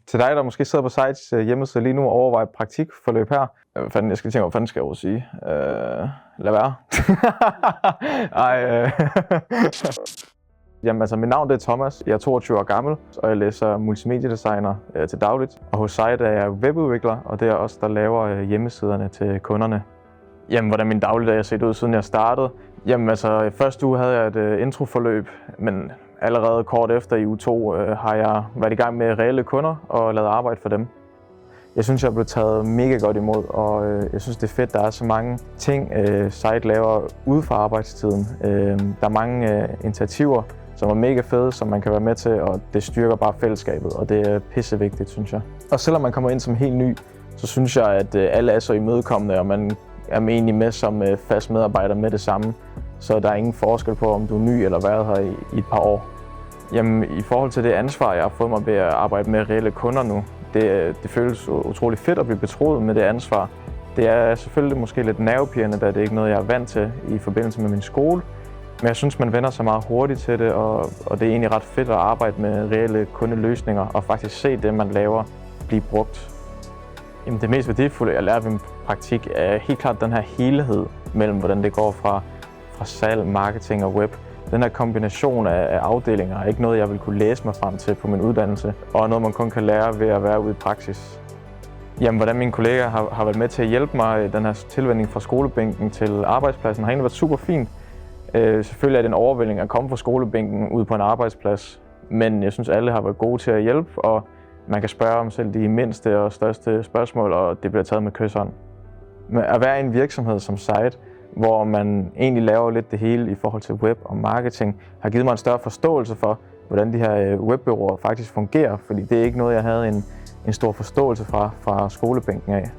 Til dig, der måske sidder på Sites hjemmeside lige nu og overvejer praktikforløb her. Jeg skal tænke, hvad fanden skal jeg sige? Lad være. Jamen altså, mit navn det er Thomas. Jeg er 22 år gammel, og jeg læser multimediedesigner til dagligt. Og hos Site er jeg webudvikler, og det er os, der laver hjemmesiderne til kunderne. Jamen, hvordan min dagligdag har set ud, siden jeg startede? Jamen altså, i første uge havde jeg et introforløb, men allerede kort efter i uge 2 har jeg været i gang med reelle kunder og lavet arbejde for dem. Jeg synes, jeg er blevet taget mega godt imod, og jeg synes, det er fedt, der er så mange ting, Site laver ude for arbejdstiden. Der er mange initiativer, som er mega fede, som man kan være med til, og det styrker bare fællesskabet, og det er pissevigtigt, synes jeg. Og selvom man kommer ind som helt ny, så synes jeg, at alle er så imødekommende, og man er egentlig med som fast medarbejder med det samme. Så der er ingen forskel på, om du er ny eller været her i et par år. Jamen, i forhold til det ansvar, jeg har fået mig ved at arbejde med reelle kunder nu, det føles utrolig fedt at blive betroet med det ansvar. Det er selvfølgelig måske lidt nervepirrende, da det er ikke noget, jeg er vant til i forbindelse med min skole. Men jeg synes, man vender sig meget hurtigt til det, og det er egentlig ret fedt at arbejde med reelle kundeløsninger og faktisk se det, man laver, blive brugt. Jamen, det mest værdifulde, jeg lærer ved min praktik, er helt klart den her helhed mellem, hvordan det går fra salg, marketing og web. Den her kombination af afdelinger er ikke noget, jeg vil kunne læse mig frem til på min uddannelse, og noget, man kun kan lære ved at være ude i praksis. Jamen, hvordan mine kollegaer har været med til at hjælpe mig i den her tilvænning fra skolebænken til arbejdspladsen, har egentlig været super fint. Selvfølgelig er det en overvældning at komme fra skolebænken ud på en arbejdsplads, men jeg synes, alle har været gode til at hjælpe, og man kan spørge om selv de mindste og største spørgsmål, og det bliver taget med kyshånd. Men at være i en virksomhed som Site, hvor man egentlig laver lidt det hele i forhold til web og marketing, har givet mig en større forståelse for, hvordan de her webbureauer faktisk fungerer, fordi det er ikke noget, jeg havde en stor forståelse fra skolebænken af.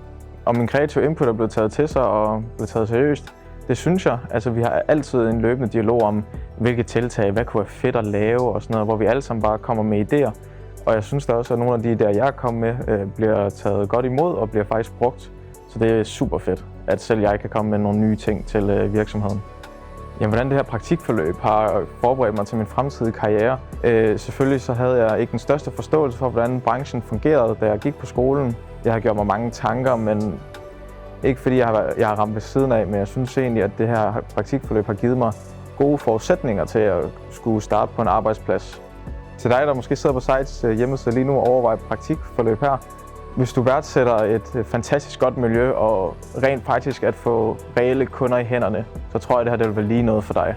Og min kreative input er blevet taget til sig og blevet taget seriøst. Det synes jeg. Altså, vi har altid en løbende dialog om, hvilke tiltag, hvad kunne være fedt at lave og sådan noget, hvor vi alle sammen bare kommer med idéer. Og jeg synes da også, at nogle af de idéer, jeg kommer med, bliver taget godt imod og bliver faktisk brugt. Så det er super fedt, at selv jeg kan komme med nogle nye ting til virksomheden. Jamen, hvordan det her praktikforløb har forberedt mig til min fremtidige karriere. Selvfølgelig så havde jeg ikke den største forståelse for, hvordan branchen fungerede, da jeg gik på skolen. Jeg har gjort mig mange tanker, men ikke fordi jeg har ramt ved siden af, men jeg synes egentlig, at det her praktikforløb har givet mig gode forudsætninger til at skulle starte på en arbejdsplads. Til dig, der måske sidder på Sites hjemmeside lige nu og overvejer praktikforløb her. Hvis du værdsætter et fantastisk godt miljø og rent faktisk at få reelle kunder i hænderne, så tror jeg, at det her vil være lige noget for dig.